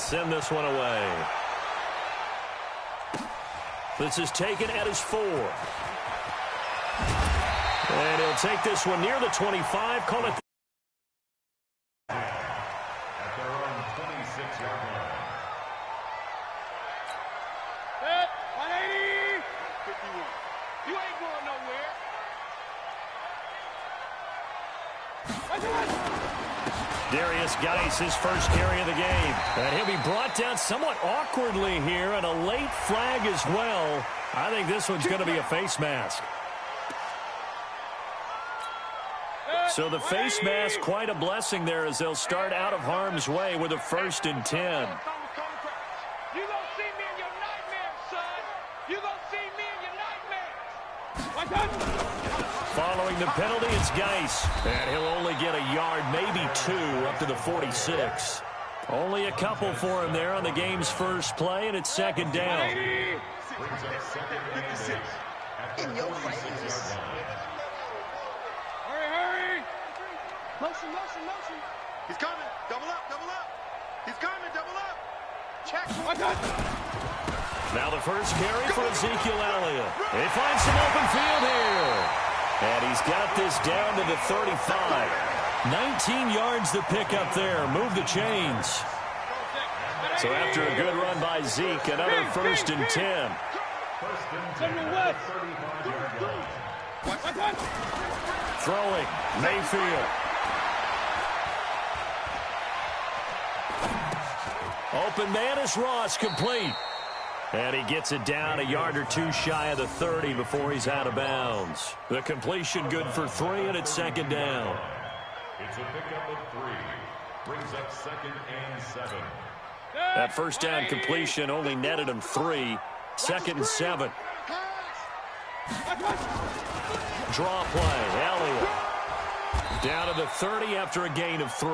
send this one away. This is taken at his 4. And he'll take this one near the 25. Call it. At their own 26-yard line. Set, 180, 51. You ain't going nowhere. Darius Geis, his first carry of the game. And he'll be brought down somewhat awkwardly here, and a late flag as well. I think this one's going to be a face mask. So the face mask, quite a blessing there as they'll start out of harm's way with a 1st and 10. You gonna see me in your nightmares, son. You gonna see me in your nightmares. Following the penalty, it's Geis. And he'll only get a yard, maybe 2, up to the 46. Only a couple for him there on the game's first play, and it's 2nd down. Brings up 2nd and 6 at the 46-yard line. Hurry. Motion. He's coming. Double up. He's coming. Double up. Check. Now the first carry for Ezekiel Elliott. He finds some open field here. And he's got this down to the 35. 19 yards to pick up there. Move the chains. So after a good run by Zeke, another 1st and 10. Throwing, Mayfield. Open man is Ross, complete. And he gets it down a yard or 2 shy of the 30 before he's out of bounds. The completion good for 3, and it's 2nd down. It's a pickup of 3. Brings up 2nd and 7. That first down completion only netted him 3. 2nd and 7. Draw play, Elliott. Down to the 30 after a gain of 3.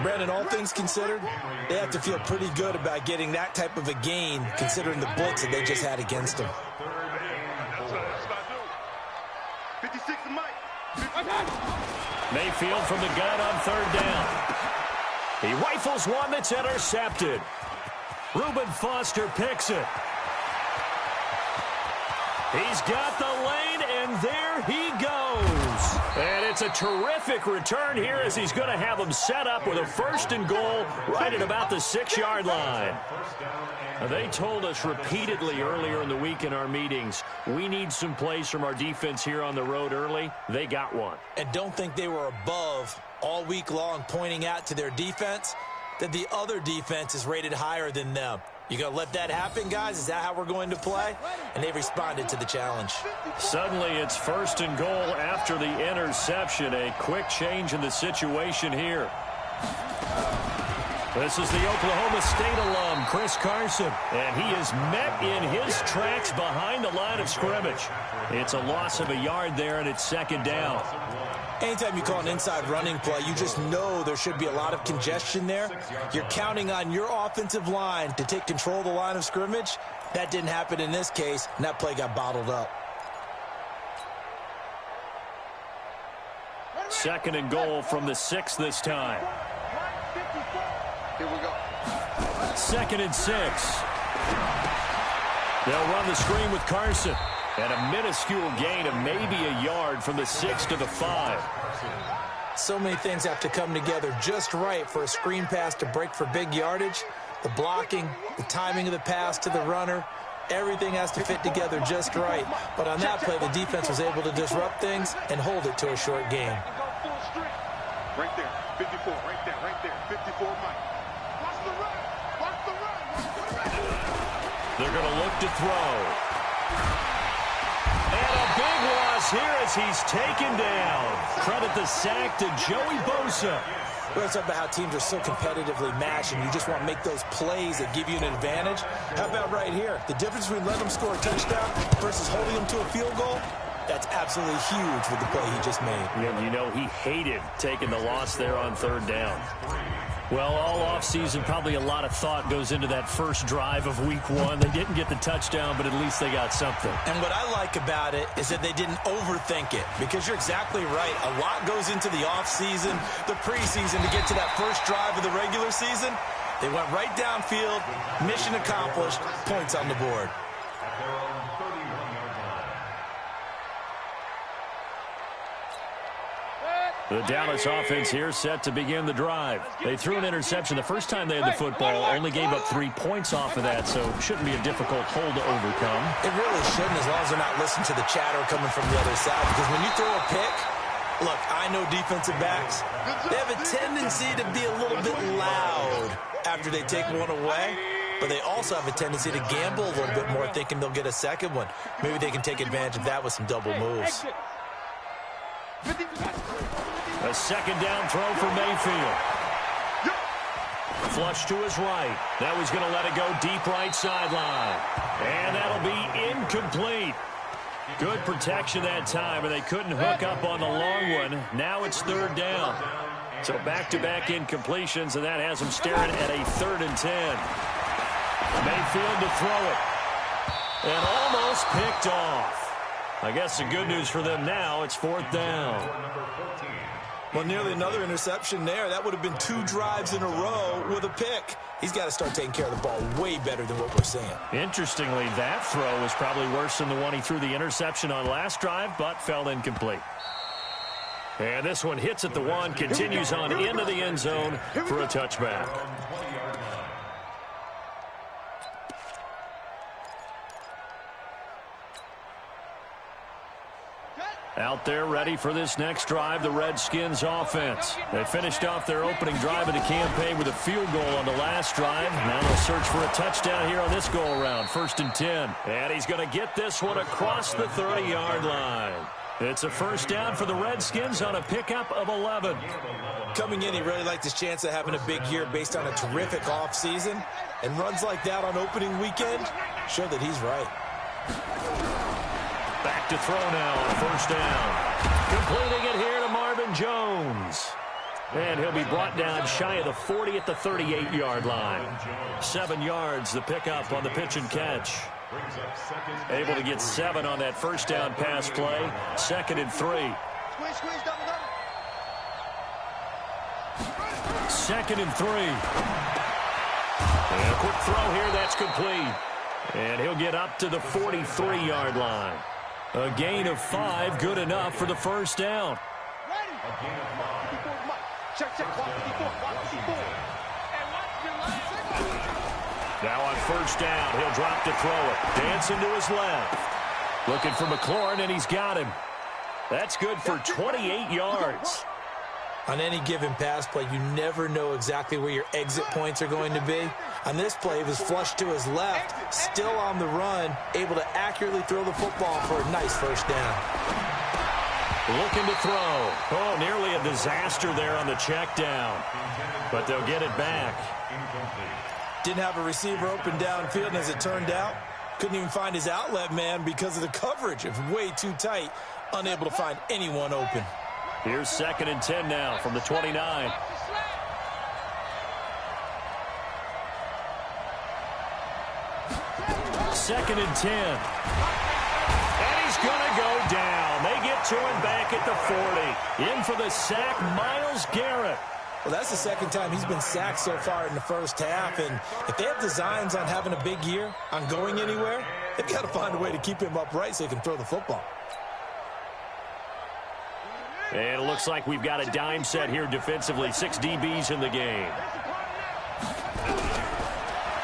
Brandon, all things considered, they have to feel pretty good about getting that type of a gain, considering the blitz that they just had against them. 56 and Mike. Mayfield from the gun on 3rd down. He rifles one that's intercepted. Reuben Foster picks it. He's got the lane, and there he goes. And it's a terrific return here as he's going to have him set up with a 1st and goal right at about the 6-yard line. They told us repeatedly earlier in the week in our meetings, we need some plays from our defense here on the road early. They got one. And don't think they were above all week long pointing out to their defense that the other defense is rated higher than them. You going to let that happen, guys? Is that how we're going to play? And they responded to the challenge. Suddenly, it's 1st and goal after the interception. A quick change in the situation here. This is the Oklahoma State alum, Chris Carson, and he is met in his tracks behind the line of scrimmage. It's a loss of a yard there, and it's 2nd down. Anytime you call an inside running play, you just know there should be a lot of congestion there. You're counting on your offensive line to take control of the line of scrimmage. That didn't happen in this case, and that play got bottled up. 2nd and goal from the 6 this time. Here we go. 2nd and 6. They'll run the screen with Carson. And a minuscule gain of maybe a yard from the 6 to the 5. So many things have to come together just right for a screen pass to break for big yardage. The blocking, the timing of the pass to the runner, everything has to fit together just right. But on that play, the defense was able to disrupt things and hold it to a short gain. Right there, 54, right there, 54 Mike. Watch the run, watch the run. They're going to look to throw. And a big loss here as he's taken down. Credit the sack to Joey Bosa. Well, it's about how teams are so competitively matched, and you just want to make those plays that give you an advantage. How about right here? The difference between letting them score a touchdown versus holding them to a field goal, that's absolutely huge with the play he just made. Yeah, you know, he hated taking the loss there on 3rd down. Well, all offseason, probably a lot of thought goes into that first drive of week 1. They didn't get the touchdown, but at least they got something. And what I like about it is that they didn't overthink it, because you're exactly right. A lot goes into the offseason, the preseason to get to that first drive of the regular season. They went right downfield, mission accomplished, points on the board. The Dallas offense here set to begin the drive. They threw an interception the first time they had the football, only gave up 3 points off of that, so it shouldn't be a difficult hole to overcome. It really shouldn't, as long as they're not listening to the chatter coming from the other side, because when you throw a pick, look, I know defensive backs, they have a tendency to be a little bit loud after they take one away, but they also have a tendency to gamble a little bit more, thinking they'll get a second one. Maybe they can take advantage of that with some double moves. A second down throw for Mayfield. Flush to his right. Now he's going to let it go deep right sideline. And that'll be incomplete. Good protection that time, and they couldn't hook up on the long one. Now it's third down. So back-to-back incompletions, and that has them staring at a 3rd and 10. Mayfield to throw it. And almost picked off. I guess the good news for them now, it's 4th down. Well, nearly another interception there. That would have been 2 drives in a row with a pick. He's got to start taking care of the ball way better than what we're seeing. Interestingly, that throw was probably worse than the one he threw the interception on last drive, but fell incomplete. And this one hits at the 1, continues on into the end zone for a touchback. Out there ready for this next drive, the Redskins offense. They finished off their opening drive of the campaign with a field goal on the last drive. Now they'll search for a touchdown here on this go-around, 1st and 10. And he's going to get this one across the 30-yard line. It's a first down for the Redskins on a pickup of 11. Coming in, he really liked his chance of having a big year based on a terrific offseason. And runs like that on opening weekend show that he's right. Back to throw now on 1st down. Completing it here to Marvin Jones. And he'll be brought down shy of the 40 at the 38-yard line. 7 yards, the pickup on the pitch and catch. Able to get 7 on that first down pass play. 2nd and 3. 2nd and 3. And a quick throw here, that's complete. And he'll get up to the 43-yard line. A gain of 5, good enough for the first down. Now on first down, he'll drop to throw it. Dancing to his left. Looking for McLaurin, and he's got him. That's good for 28 yards. On any given pass play, you never know exactly where your exit points are going to be. On this play, he was flushed to his left, still on the run, able to accurately throw the football for a nice first down. Looking to throw. Oh, nearly a disaster there on the check down. But they'll get it back. Didn't have a receiver open downfield, and as it turned out, couldn't even find his outlet man because of the coverage. It was way too tight, unable to find anyone open. Here's 2nd and 10 now from the 29. Second and 10. And he's going to go down. They get to him back at the 40. In for the sack, Myles Garrett. Well, that's the second time he's been sacked so far in the first half. And if they have designs on having a big year, on going anywhere, they've got to find a way to keep him upright so he can throw the football. And it looks like we've got a dime set here defensively. 6 DBs in the game.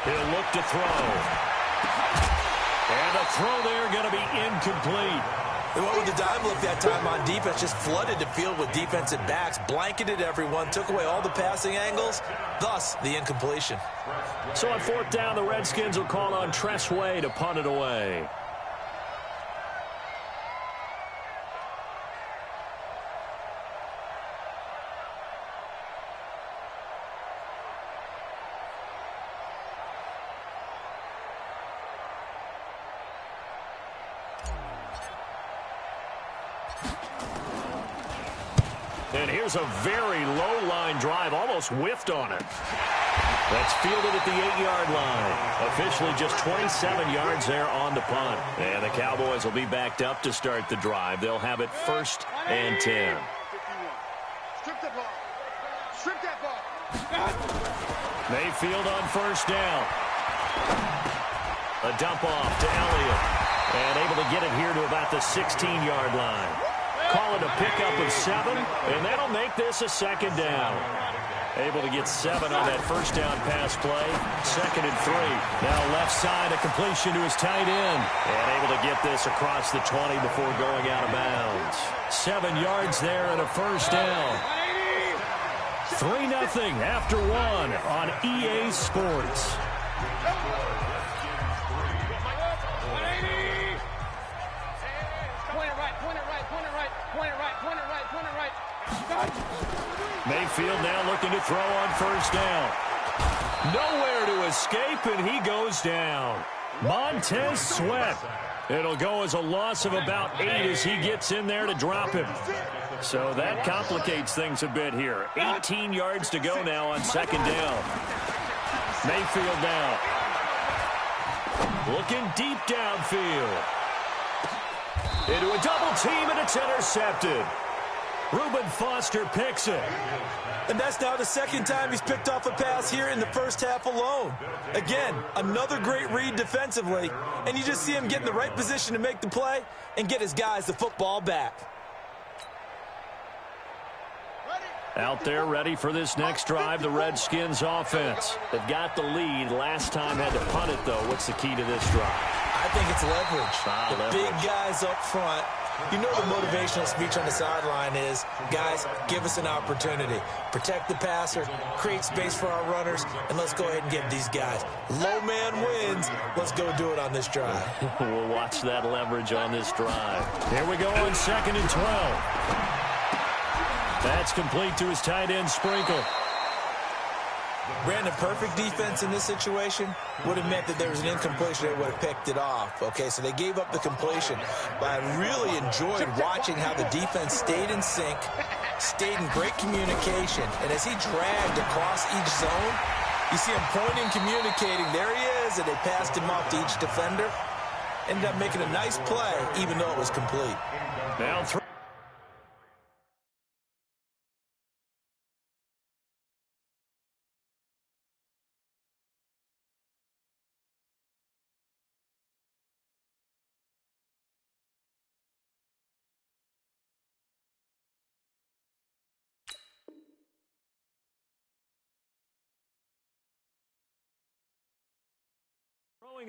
He'll look to throw. And the throw there going to be incomplete. They went with the dime look that time on defense, just flooded the field with defensive backs, blanketed everyone, took away all the passing angles, thus the incompletion. So on 4th down, the Redskins will call on Tress Way to punt it away. And here's a very low-line drive, almost whiffed on it. That's fielded at the 8-yard line. Officially just 27 yards there on the punt. And the Cowboys will be backed up to start the drive. They'll have it 1st and 10. Strip the ball. Strip that ball. Mayfield on first down. A dump off to Elliott. And able to get it here to about the 16-yard line. Call it a pickup of 7, and that'll make this a second down. Able to get 7 on that first down pass play. 2nd and 3. Now left side, a completion to his tight end. And able to get this across the 20 before going out of bounds. 7 yards there and a first down. 3-0 after 1 on EA Sports. Mayfield now looking to throw on first down. Nowhere to escape, and he goes down. Montez Sweat. It'll go as a loss of about 8 as he gets in there to drop him. So that complicates things a bit here. 18 yards to go now on second down. Mayfield now. Looking deep downfield. Into a double team, and it's intercepted. Reuben Foster picks it. And that's now the second time he's picked off a pass here in the first half alone. Again, another great read defensively, and you just see him get in the right position to make the play and get his guys the football back. Out there ready for this next drive, the Redskins offense. They've got the lead. Last time had to punt it, though. What's the key to this drive? I think it's leverage. The big guys up front. You know the motivational speech on the sideline is, guys, give us an opportunity. Protect the passer, create space for our runners, and let's go ahead and get these guys. Low man wins. Let's go do it on this drive. We'll watch that leverage on this drive. Here we go on 2nd and 12. That's complete to his tight end, Sprinkle. Brandon, perfect defense in this situation would have meant that there was an incompletion that would have picked it off. Okay, so they gave up the completion. But I really enjoyed watching how the defense stayed in sync, stayed in great communication. And as he dragged across each zone, you see him pointing, communicating. There he is, and they passed him off to each defender. Ended up making a nice play, even though it was complete. Now throwing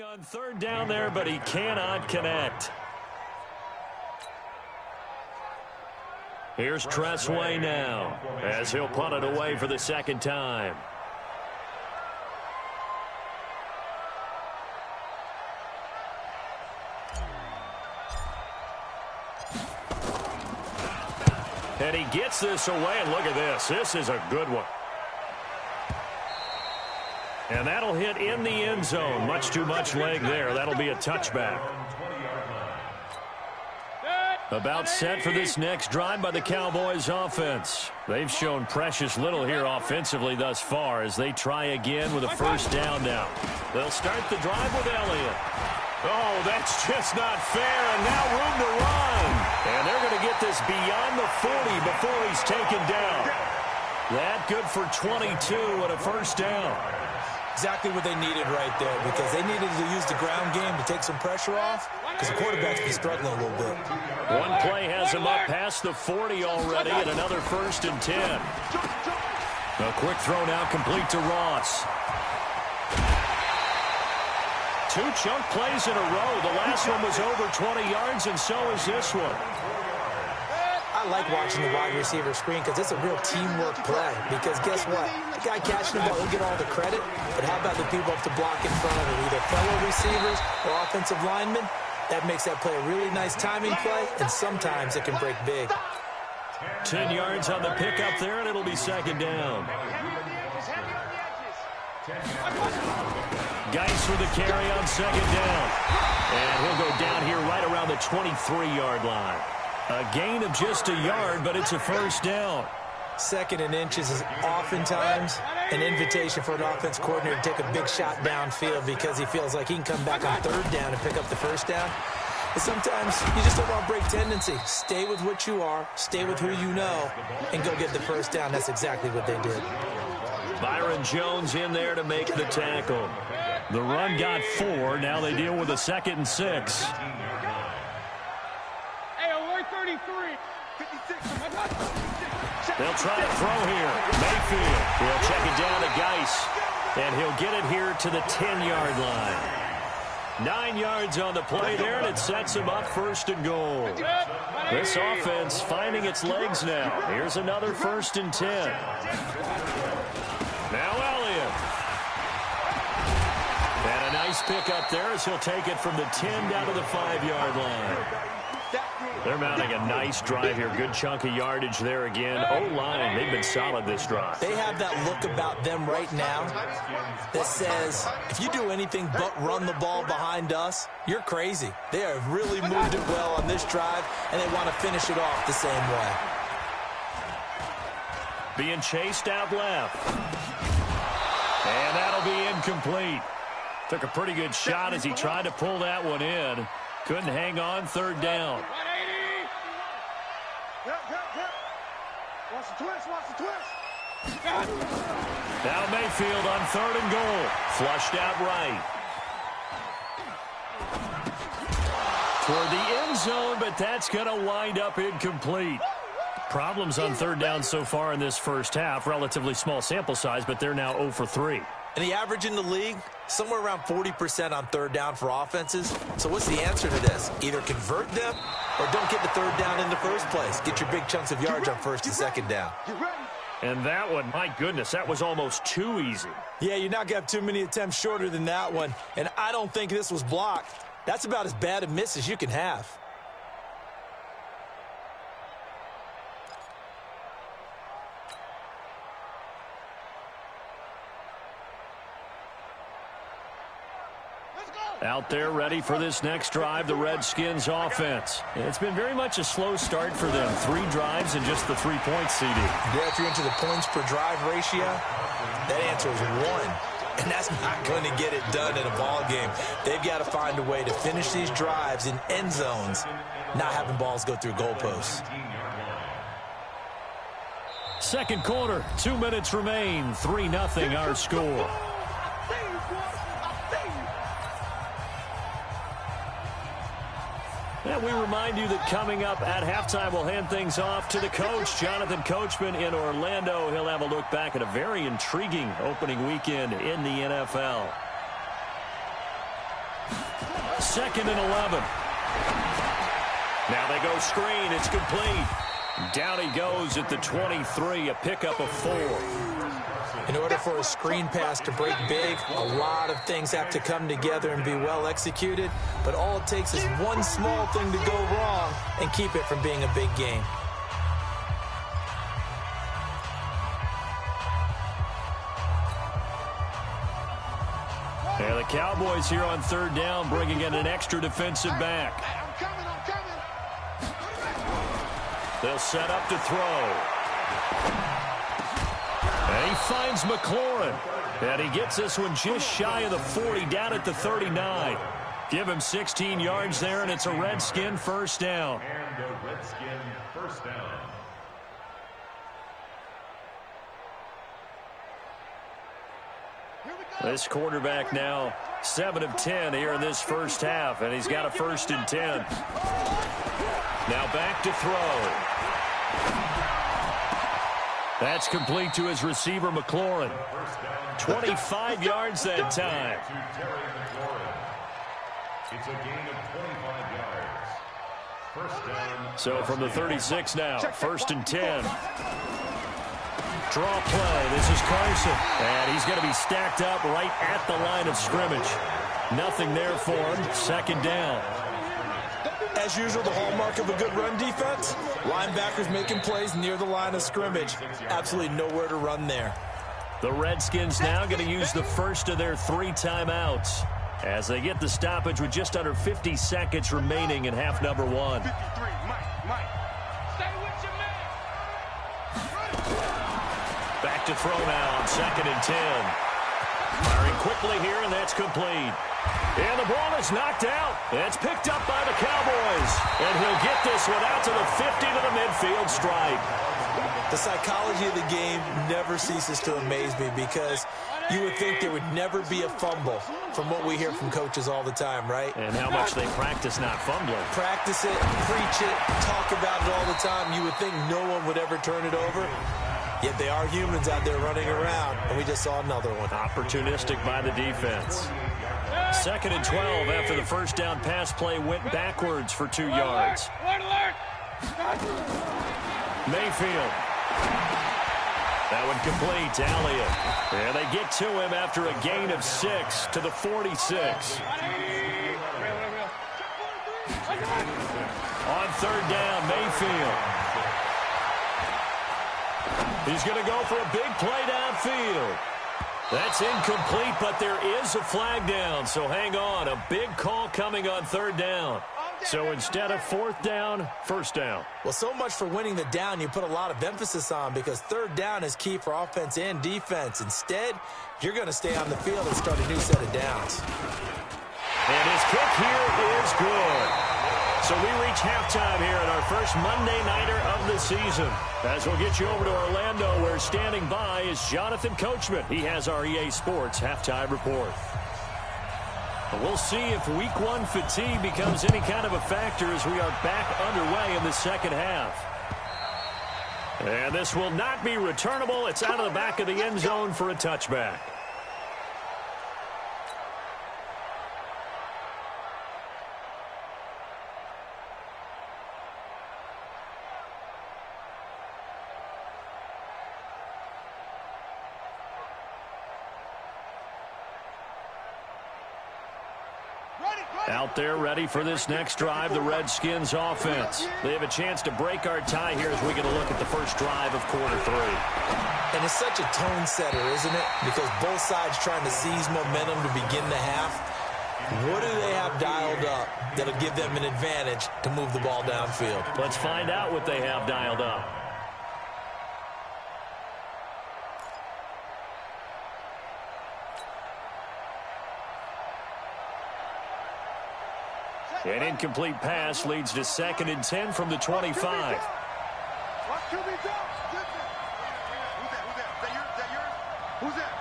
on 3rd down there, but he cannot connect. Here's Tressway now, as he'll punt it away for the 2nd time. And he gets this away, and look at this. This is a good one. And that'll hit in the end zone. Much too much leg there. That'll be a touchback. About set for this next drive by the Cowboys offense. They've shown precious little here offensively thus far as they try again with a first down now. They'll start the drive with Elliott. Oh, that's just not fair, and now room to run. And they're going to get this beyond the 40 before he's taken down. That good for 22 and a first down. Exactly what they needed right there, because they needed to use the ground game to take some pressure off, because the quarterback's been struggling a little bit. One play has him up past the 40 already, and another 1st and 10. A quick throw now complete to Ross. 2 chunk plays in a row. The last one was over 20 yards, and so is this one. I like watching the wide receiver screen because it's a real teamwork play. Because guess what? The guy catching the ball, he'll get all the credit. But how about the people up to block in front of him? Either fellow receivers or offensive linemen. That makes that play a really nice timing play, and sometimes it can break big. 10 yards on the pickup there, and it'll be 2nd down. Geis with the carry on 2nd down. And he'll go down here right around the 23-yard line. A gain of just a yard, but it's a first down. 2nd and inches is oftentimes an invitation for an offense coordinator to take a big shot downfield because he feels like he can come back on 3rd down and pick up the first down. But sometimes you just don't want to break tendency. Stay with what you are, stay with who you know, and go get the first down. That's exactly what they did. Byron Jones in there to make the tackle. The run got 4. Now they deal with a 2nd and 6. Hey, alert 33. 56. They'll try to throw here. Mayfield. He'll check it down to Geis. And he'll get it here to the 10-yard line. 9 yards on the play there, and it sets him up 1st and goal. This offense finding its legs now. Here's another 1st and 10. Now Elliott. And a nice pick up there as he'll take it from the 10 down to the 5-yard line. They're mounting a nice drive here. Good chunk of yardage there again. O-line, they've been solid this drive. They have that look about them right now that says, if you do anything but run the ball behind us, you're crazy. They have really moved it well on this drive, and they want to finish it off the same way. Being chased out left. And that'll be incomplete. Took a pretty good shot as he tried to pull that one in. Couldn't hang on. 3rd down. Watch the twist, watch the twist. Now Mayfield on 3rd and goal. Flushed out right. Toward the end zone, but that's going to wind up incomplete. Problems on 3rd down so far in this first half. Relatively small sample size, but they're now 0 for 3. And the average in the league, somewhere around 40% on 3rd down for offenses. So what's the answer to this? Either convert them or don't get the 3rd down in the first place. Get your big chunks of yards on 1st and 2nd down. And that one, my goodness, that was almost too easy. Yeah, you're not going to have too many attempts shorter than that one. And I don't think this was blocked. That's about as bad a miss as you can have. Out there ready for this next drive, the Redskins offense. It's been very much a slow start for them. 3 drives and just the 3 points, CD. Yeah, if you're into the points per drive ratio, that answer is 1. And that's not going to get it done in a ball game. They've got to find a way to finish these drives in end zones, not having balls go through goalposts. 2nd quarter, 2 minutes remain. 3-0 our score. And we remind you that coming up at halftime, we'll hand things off to the coach, Jonathan Coachman in Orlando. He'll have a look back at a very intriguing opening weekend in the NFL. 2nd and 11. Now they go screen. It's complete. Down he goes at the 23, a pickup of 4. In order for a screen pass to break big, a lot of things have to come together and be well executed, but all it takes is one small thing to go wrong and keep it from being a big game. And the Cowboys here on 3rd down, bringing in an extra defensive back. I'm coming. They'll set up to throw. And he finds McLaurin. And he gets this one just shy of the 40, down at the 39. Give him 16 yards there, and it's a Redskin 1st down. And a Redskin 1st down. This quarterback now 7 of 10 here in this first half, and he's got a 1st and 10. Now back to throw. That's complete to his receiver, McLaurin. 25 yards that time. It's a gain of 25 yards. 1st down. So from the 36 now, 1st and 10. Draw play. This is Carson. And he's going to be stacked up right at the line of scrimmage. Nothing there for him. 2nd down. As usual, the hallmark of a good run defense, linebackers making plays near the line of scrimmage. Absolutely nowhere to run there. The Redskins now going to use the first of their 3 timeouts as they get the stoppage with just under 50 seconds remaining in half number 1. 53, Mike. Stay with your man. Back to throw now on 2nd and 10. Firing quickly here, and that's complete. And the ball is knocked out. It's picked up by the Cowboys. And he'll get this one out to the 50 to the midfield stripe. The psychology of the game never ceases to amaze me because you would think there would never be a fumble from what we hear from coaches all the time, right? And how much they practice not fumbling. Practice it, preach it, talk about it all the time. You would think no one would ever turn it over. Yet they are humans out there running around, and we just saw another one. Opportunistic by the defense. 2nd and 12 after the first down pass play went backwards for 2 yards. Mayfield. That one complete to Elliott. And they get to him after a gain of 6 to the 46. On 3rd down, Mayfield. He's going to go for a big play downfield. That's incomplete, but there is a flag down, so hang on. A big call coming on 3rd down. So instead of 4th down, 1st down. Well, so much for winning the down you put a lot of emphasis on because 3rd down is key for offense and defense. Instead, you're going to stay on the field and start a new set of downs. And his kick here is good. So we reach halftime here in our first Monday Nighter of the season. As we'll get you over to Orlando, where standing by is Jonathan Coachman. He has our EA Sports halftime report. We'll see if Week 1 fatigue becomes any kind of a factor as we are back underway in the second half. And this will not be returnable. It's out of the back of the end zone for a touchback. Out there ready for this next drive, the Redskins offense. They have a chance to break our tie here as we get a look at the first drive of quarter 3. And it's such a tone setter, isn't it? Because both sides trying to seize momentum to begin the half. What do they have dialed up that'll give them an advantage to move the ball downfield? Let's find out what they have dialed up. An incomplete pass leads to 2nd and 10 from the 25. Who's that? Who's that?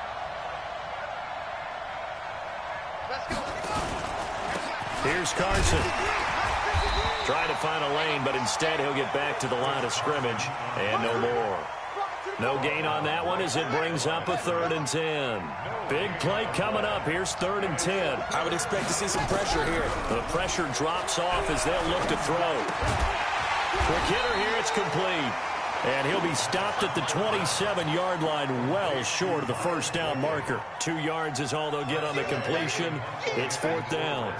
Let's go. Here's Carson. Trying to find a lane, but instead he'll get back to the line of scrimmage. And no more. No gain on that one as it brings up a 3rd and 10. Big play coming up. Here's 3rd and 10. I would expect to see some pressure here. The pressure drops off as they'll look to throw. Quick hitter here. It's complete. And he'll be stopped at the 27-yard line, well short of the first down marker. 2 yards is all they'll get on the completion. It's 4th down.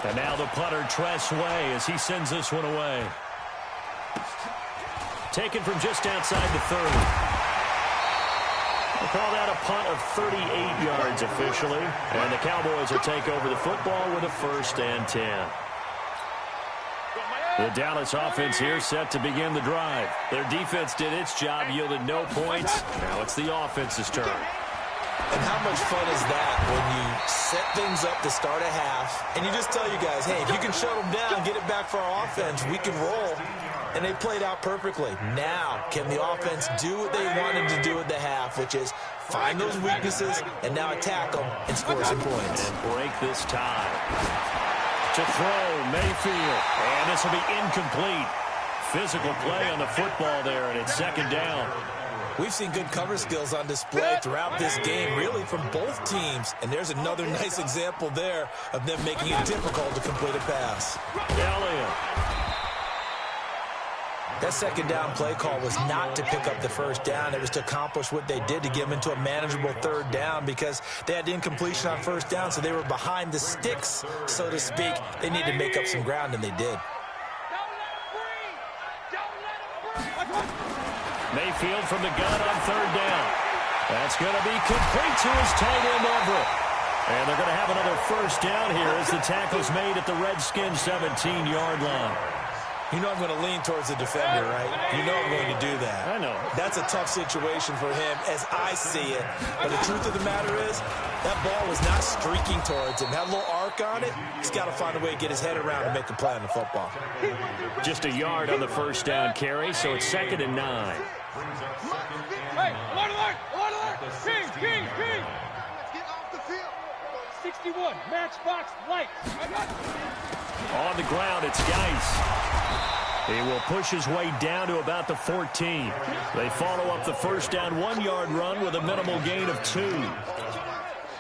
And now the punter, Tress Way, as he sends this one away. Taken from just outside the 30. We'll call that a punt of 38 yards officially. And the Cowboys will take over the football with a 1st and 10. The Dallas offense here set to begin the drive. Their defense did its job, yielded no points. Now it's the offense's turn. And how much fun is that when you set things up to start a half and you just tell you guys, hey, if you can shut them down, get it back for our offense, we can roll. And they played out perfectly. Now, can the offense do what they wanted to do at the half, which is find those weaknesses and now attack them and score some points. And break this tie. To throw, Mayfield. And this will be incomplete. Physical play on the football there, and it's 2nd down. We've seen good cover skills on display throughout this game, really from both teams. And there's another nice example there of them making it difficult to complete a pass. Elliott. That 2nd down play call was not to pick up the 1st down. It was to accomplish what they did to get them into a manageable 3rd down because they had incompletion on 1st down, so they were behind the sticks, so to speak. They needed to make up some ground, and they did. Mayfield from the gun on 3rd down. That's going to be complete to his tight end Everett. And they're going to have another 1st down here as the tackle's made at the Redskins 17-yard line. You know I'm going to lean towards the defender, right? You know I'm going to do that. I know. That's a tough situation for him as I see it. But the truth of the matter is, that ball was not streaking towards him. Had a little arc on it. He's got to find a way to get his head around and make a play on the football. Just a yard on the first down carry, so it's 2nd and 9. Hey, alert, alert, alert, alert. King, king, king. Get off the field. 61, matchbox lights. On the ground, it's Geis. He will push his way down to about the 14. They follow up the first down 1-yard run with a minimal gain of 2.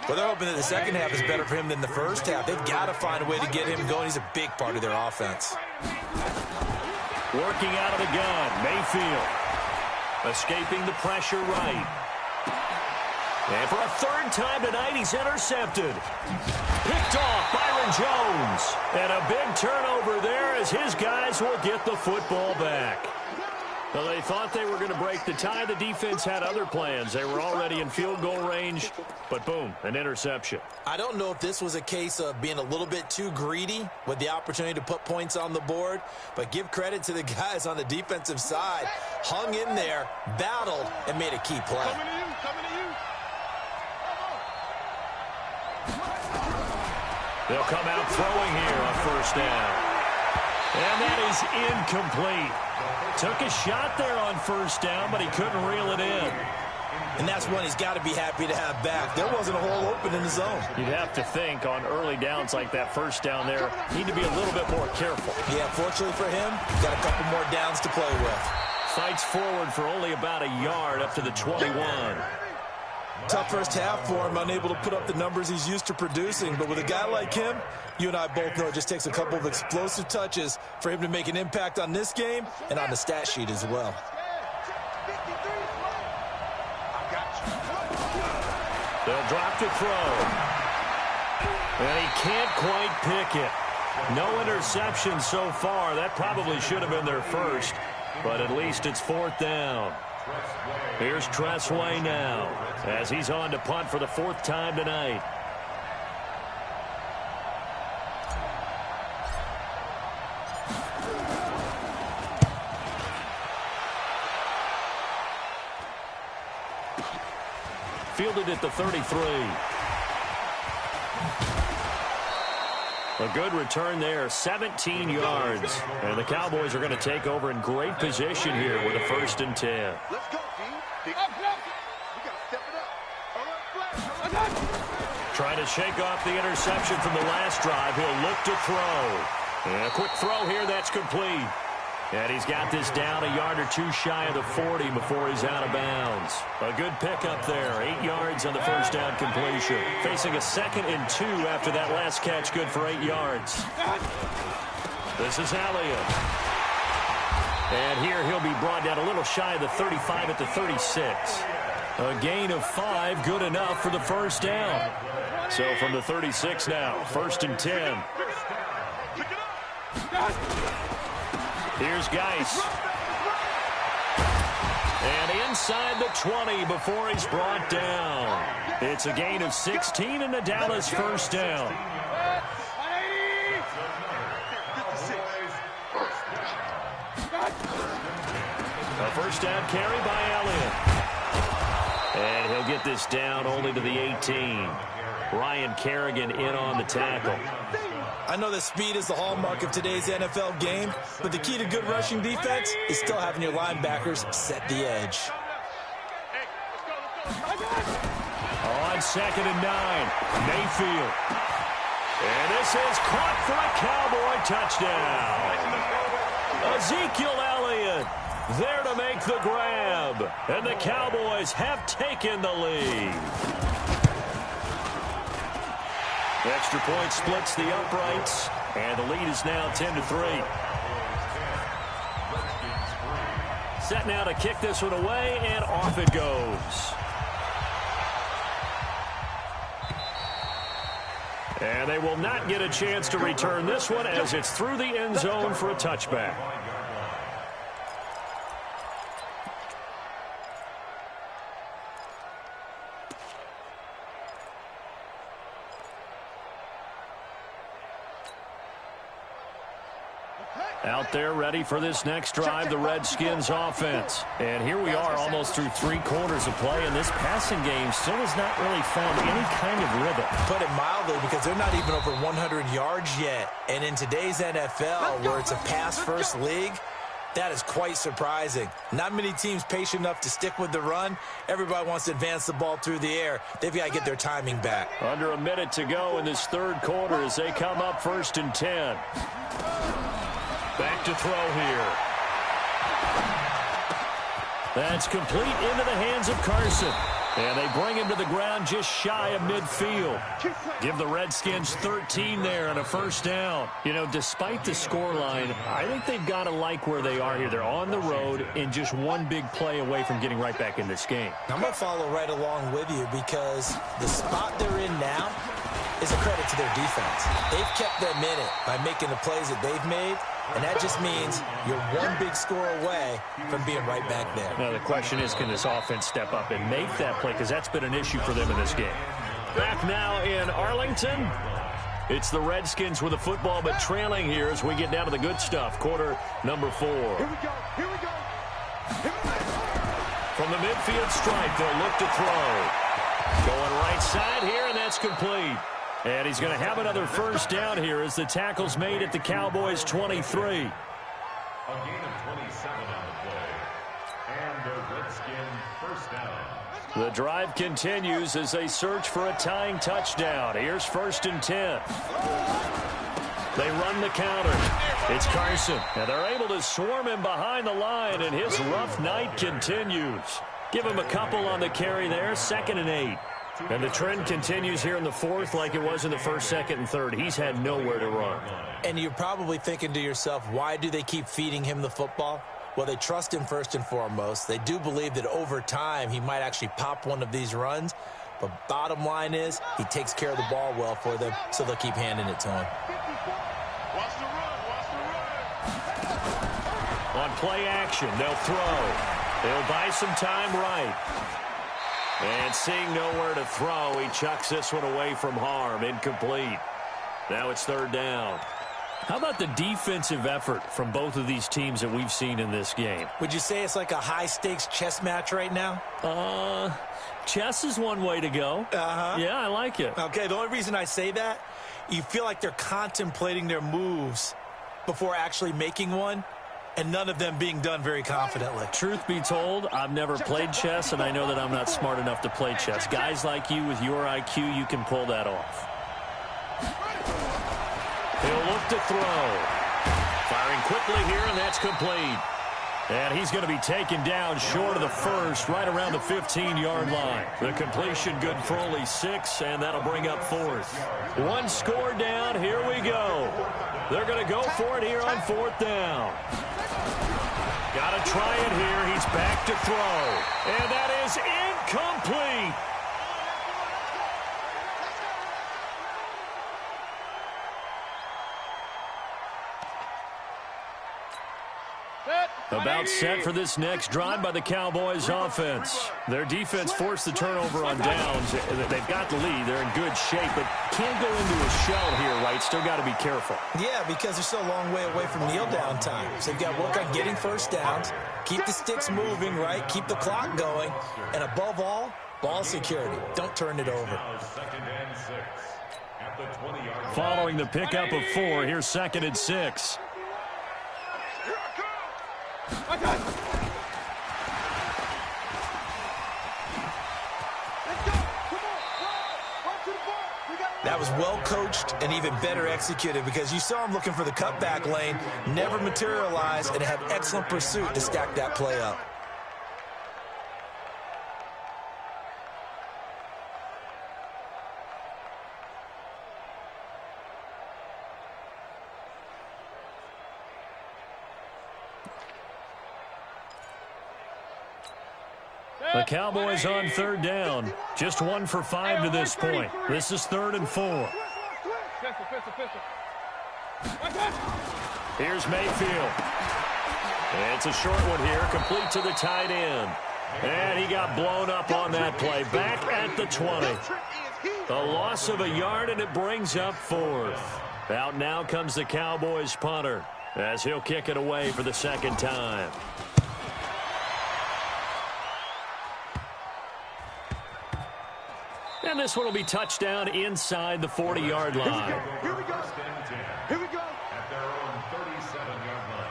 Well, they're hoping that the second half is better for him than the first half. They've got to find a way to get him going. He's a big part of their offense. Working out of the gun, Mayfield. Escaping the pressure right. And for a third time tonight, he's intercepted. Picked off Byron Jones. And a big turnover there as his guys will get the football back. Well, they thought they were going to break the tie. The defense had other plans. They were already in field goal range, but boom, an interception. I don't know if this was a case of being a little bit too greedy with the opportunity to put points on the board, but give credit to the guys on the defensive side. Hung in there, battled, and made a key play. Coming to you, coming to you. They'll come out throwing here on first down. And that is incomplete. Took a shot there on first down, but he couldn't reel it in. And that's one he's got to be happy to have back. There wasn't a hole open in the zone. You'd have to think on early downs like that first down there, need to be a little bit more careful. Yeah, fortunately for him, got a couple more downs to play with. Fights forward for only about a yard up to the 21. Tough first half for him, unable to put up the numbers he's used to producing. But with a guy like him, you and I both know it just takes a couple of explosive touches for him to make an impact on this game and on the stat sheet as well. They'll drop to throw. And he can't quite pick it. No interception so far. That probably should have been their first. But at least it's 4th down. Here's Tressway now as he's on to punt for the 4th time tonight. Fielded at the 33. A good return there, 17 yards. And the Cowboys are going to take over in great position here with a 1st and 10. Let's go, D. Up, up. We got to step it up. All right, flash. Trying to shake off the interception from the last drive. He'll look to throw. And a quick throw here, that's complete. And he's got this down a yard or two shy of the 40 before he's out of bounds. A good pickup there. 8 yards on the first down completion. Facing a 2nd and 2 after that last catch. Good for 8 yards. This is Elliott. And here he'll be brought down a little shy of the 35 at the 36. A gain of 5, good enough for the first down. So from the 36 now, 1st and 10. Here's Geis. And inside the 20 before he's brought down. It's a gain of 16 and the Dallas 1st down. A 1st down carry by Elliott. And he'll get this down only to the 18. Ryan Kerrigan in on the tackle. I know that speed is the hallmark of today's NFL game, but the key to good rushing defense is still having your linebackers set the edge. On 2nd and 9, Mayfield. And this is caught for a Cowboy touchdown. Ezekiel Elliott there to make the grab. And the Cowboys have taken the lead. Extra point splits the uprights, and the lead is now 10-3. Set now to kick this one away, and off it goes. And they will not get a chance to return this one as it's through the end zone for a touchback. Out there ready for this next drive, the Redskins offense. And here we are almost through 3 quarters of play, and this passing game still has not really found any kind of rhythm. Put it mildly, because they're not even over 100 yards yet. And in today's NFL, where it's a pass-first league, that is quite surprising. Not many teams patient enough to stick with the run. Everybody wants to advance the ball through the air. They've got to get their timing back. Under a minute to go in this 3rd quarter as they come up 1st and 10. Back to throw here. That's complete into the hands of Carson. And they bring him to the ground just shy of midfield. Give the Redskins 13 there and a 1st down. You know, despite the scoreline, I think they've got to like where they are here. They're on the road and just one big play away from getting right back in this game. I'm going to follow right along with you because the spot they're in now is a credit to their defense. They've kept them in it by making the plays that they've made. And that just means you're one big score away from being right back there. Now, the question is, can this offense step up and make that play? Because that's been an issue for them in this game. Back now in Arlington. It's the Redskins with the football, but trailing here as we get down to the good stuff. Quarter number 4. Here we go. Here we go. From the midfield stripe, they'll look to throw. Going right side here, and that's complete. And he's going to have another 1st down here as the tackle's made at the Cowboys' 23. A gain of 27 on the play. And the Redskin 1st down. The drive continues as they search for a tying touchdown. Here's 1st and 10. They run the counter. It's Carson. And they're able to swarm him behind the line, and his rough night continues. Give him a couple on the carry there, 2nd and 8. And the trend continues here in the 4th like it was in the 1st, 2nd, and 3rd. He's had nowhere to run. And you're probably thinking to yourself, why do they keep feeding him the football? Well, they trust him first and foremost. They do believe that over time he might actually pop one of these runs. But bottom line is he takes care of the ball well for them, so they'll keep handing it to him. Watch the run. Watch the run. On play action, they'll throw. They'll buy some time right. And seeing nowhere to throw, he chucks this one away from harm. Incomplete. Now it's 3rd down. How about the defensive effort from both of these teams that we've seen in this game? Would you say it's like a high-stakes chess match right now? Chess is one way to go. Yeah, I like it. Okay, the only reason I say that, you feel like they're contemplating their moves before actually making one. And none of them being done very confidently. Truth be told, I've never played chess, and I know that I'm not smart enough to play chess. Guys like you with your IQ, you can pull that off. He'll look to throw. Firing quickly here, and that's complete. And he's going to be taken down short of the 1st, right around the 15-yard line. The completion good for only 6, and that'll bring up 4th. 1 score down. Here we go. They're going to go for it here on 4th down. Got to try it here. He's back to throw. And that is incomplete. About set for this next drive by the Cowboys offense. Their defense forced the turnover on downs. They've got the lead. They're in good shape, but can't go into a shell here, right? Still got to be careful. Yeah, because they're still a long way away from kneel down time. So they've got to work on getting 1st downs, keep the sticks moving, right? Keep the clock going. And above all, ball security. Don't turn it over. Following the pickup of 4, here's 2nd and 6. That was well coached and even better executed because you saw him looking for the cutback lane, never materialized, and had excellent pursuit to stack that play up. The Cowboys on 3rd down. Just 1 for 5 to this point. This is 3rd and 4. Here's Mayfield. It's a short one here, complete to the tight end. And he got blown up on that play. Back at the 20. A loss of a yard, and it brings up 4th. Out now comes the Cowboys punter. as he'll kick it away for the second time. And this one will be touchdown inside the 40-yard line. Here we go. Here we go. At their own 37-yard line.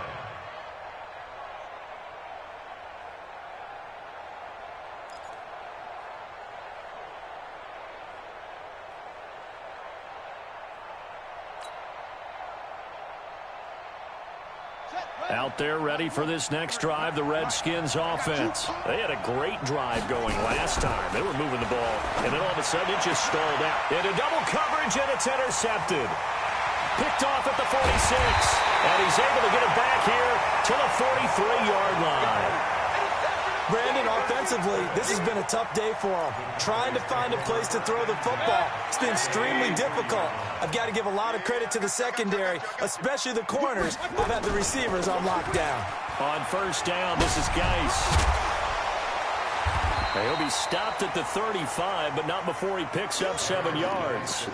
Out there ready for this next drive, the Redskins offense. They had a great drive going last time. They were moving the ball, and then all of a sudden it just stalled out. Into double coverage, and it's intercepted. Picked off at the 46, and he's able to get it back here to the 43-yard line. Brandon, offensively, this has been a tough day for him. Trying to find a place to throw the football. It's been extremely difficult. I've got to give a lot of credit to the secondary, especially the corners, who've had the receivers on lockdown. On first down, this is Geis. He'll be stopped at the 35, but not before he picks up 7 yards.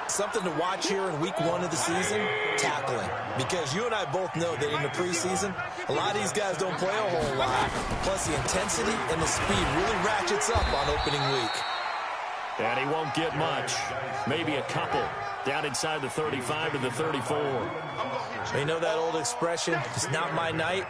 Something to watch here in week 1 of the season, tackling. Because you and I both know that in the preseason, a lot of these guys don't play a whole lot. Plus, the intensity and the speed really ratchets up on opening week. And he won't get much. Maybe a couple. Down inside the 35 to the 34. You know that old expression, it's not my night?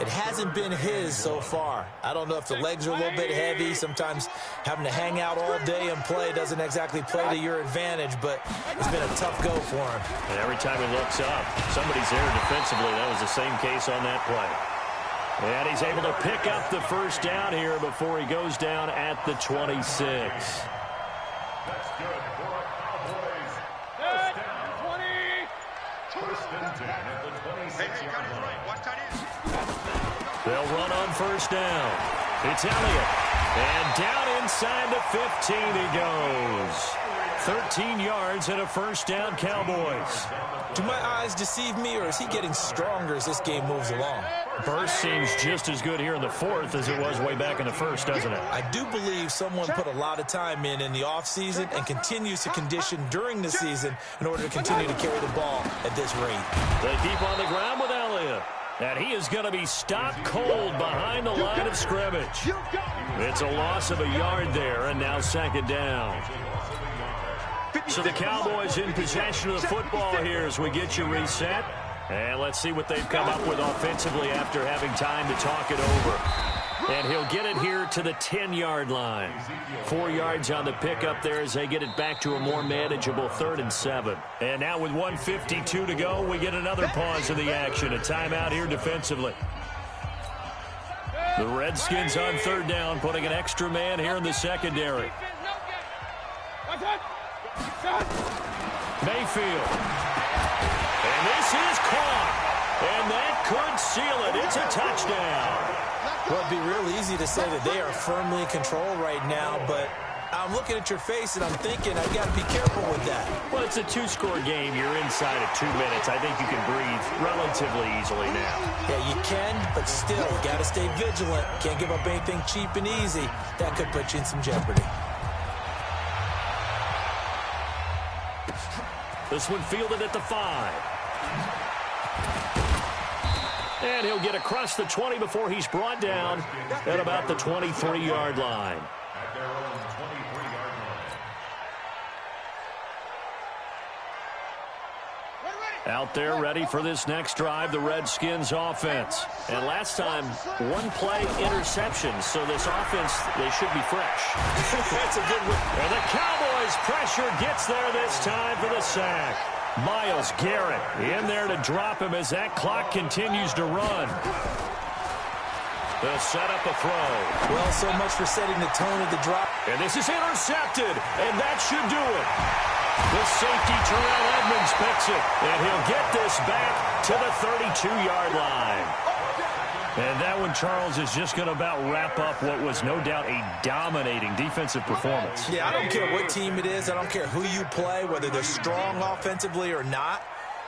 It hasn't been his so far. I don't know if the legs are a little bit heavy. Sometimes having to hang out all day and play doesn't exactly play to your advantage, but it's been a tough go for him. And every time he looks up, somebody's there defensively. That was the same case on that play. And he's able to pick up the first down here before he goes down at the 26. That's good for a Cowboys. First down. 20. First and 10 at the 26-yard line. They'll run on first down. It's Elliott. And down inside the 15 he goes. 13 yards and a first down, Cowboys. Do my eyes deceive me, or is he getting stronger as this game moves along? Burst seems just as good here in the fourth as it was way back in the first, doesn't it? I do believe someone put a lot of time in the offseason and continues to condition during the season in order to continue to carry the ball at this rate. They keep on the ground with Elliott. And he is going to be stopped cold behind the line of scrimmage. It's a loss of a yard there, and now second down. So the Cowboys in possession of the football here as we get you reset. And let's see what they've come up with offensively after having time to talk it over. And he'll get it here to the 10-yard line. 4 yards on the pickup there as they get it back to a more manageable 3rd and 7. And now with 1:52 to go, we get another pause in the action. A timeout here defensively. The Redskins on 3rd down, putting an extra man here in the secondary. Mayfield. And this is caught. And that could seal it. It's a touchdown. Well, it'd be real easy to say that they are firmly in control right now, but I'm looking at your face and I'm thinking I've got to be careful with that. Well, it's a 2-score game. You're inside of 2 minutes. I think you can breathe relatively easily now. Yeah, you can, but still, you got to stay vigilant. Can't give up anything cheap and easy. That could put you in some jeopardy. This one fielded at the 5. And he'll get across the 20 before he's brought down at about the 23-yard line. At their own 23-yard line. Out there ready for this next drive, the Redskins offense. And last time, 1-play interception, so this offense, they should be fresh. That's a good one. And the Cowboys' pressure gets there this time for the sack. Myles Garrett in there to drop him as that clock continues to run. They'll set up a throw. Well, so much for setting the tone of the drop. And this is intercepted, and that should do it. The safety, Terrell Edmonds, picks it, and he'll get this back to the 32-yard line. And that one, Charles, is just going to about wrap up what was no doubt a dominating defensive performance. Yeah, I don't care what team it is. I don't care who you play, whether they're strong offensively or not.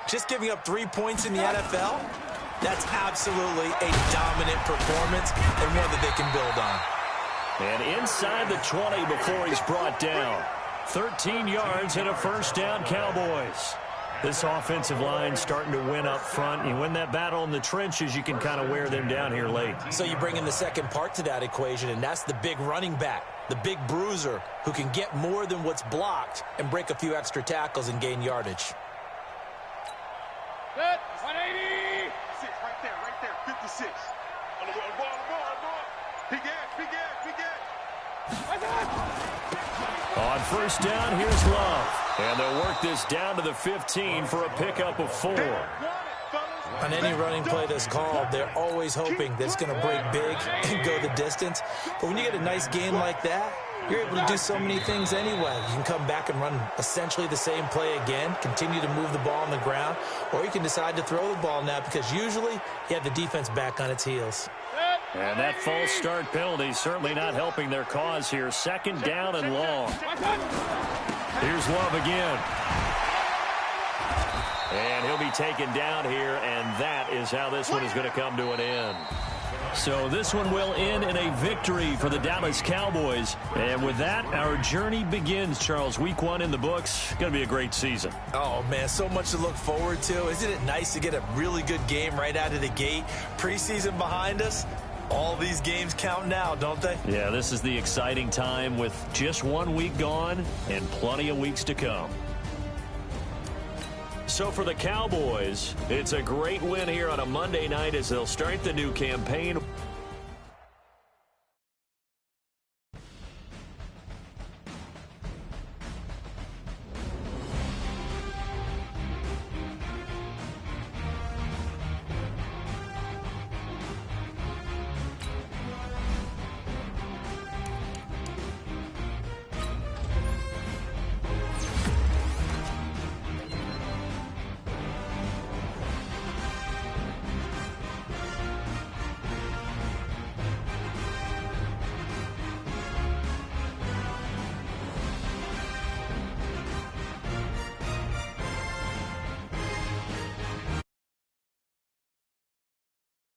Just giving up 3 points in the NFL, that's absolutely a dominant performance and one that they can build on. And inside the 20 before he's brought down. 13 yards and a first down, Cowboys. This offensive line starting to win up front. You win that battle in the trenches, you can kind of wear them down here late. So you bring in the second part to that equation, and that's the big running back, the big bruiser, who can get more than what's blocked and break a few extra tackles and gain yardage. Good. 180. 6, right there, 56. On the ball. Big On first down, here's Love. And they'll work this down to the 15 for a pickup of 4. On any running play that's called, they're always hoping that it's going to break big and go the distance. But when you get a nice game like that, you're able to do so many things anyway. You can come back and run essentially the same play again, continue to move the ball on the ground, or you can decide to throw the ball now because usually you have the defense back on its heels. And that false start penalty certainly not helping their cause here. Second down and long. Here's Love again. And he'll be taken down here, and that is how this one is going to come to an end. So this one will end in a victory for the Dallas Cowboys. And with that, our journey begins, Charles. Week 1 in the books. Going to be a great season. Oh, man, so much to look forward to. Isn't it nice to get a really good game right out of the gate? Preseason behind us. All these games count now, don't they? Yeah, this is the exciting time with just 1 week gone and plenty of weeks to come. So for the Cowboys, it's a great win here on a Monday night as they'll start the new campaign.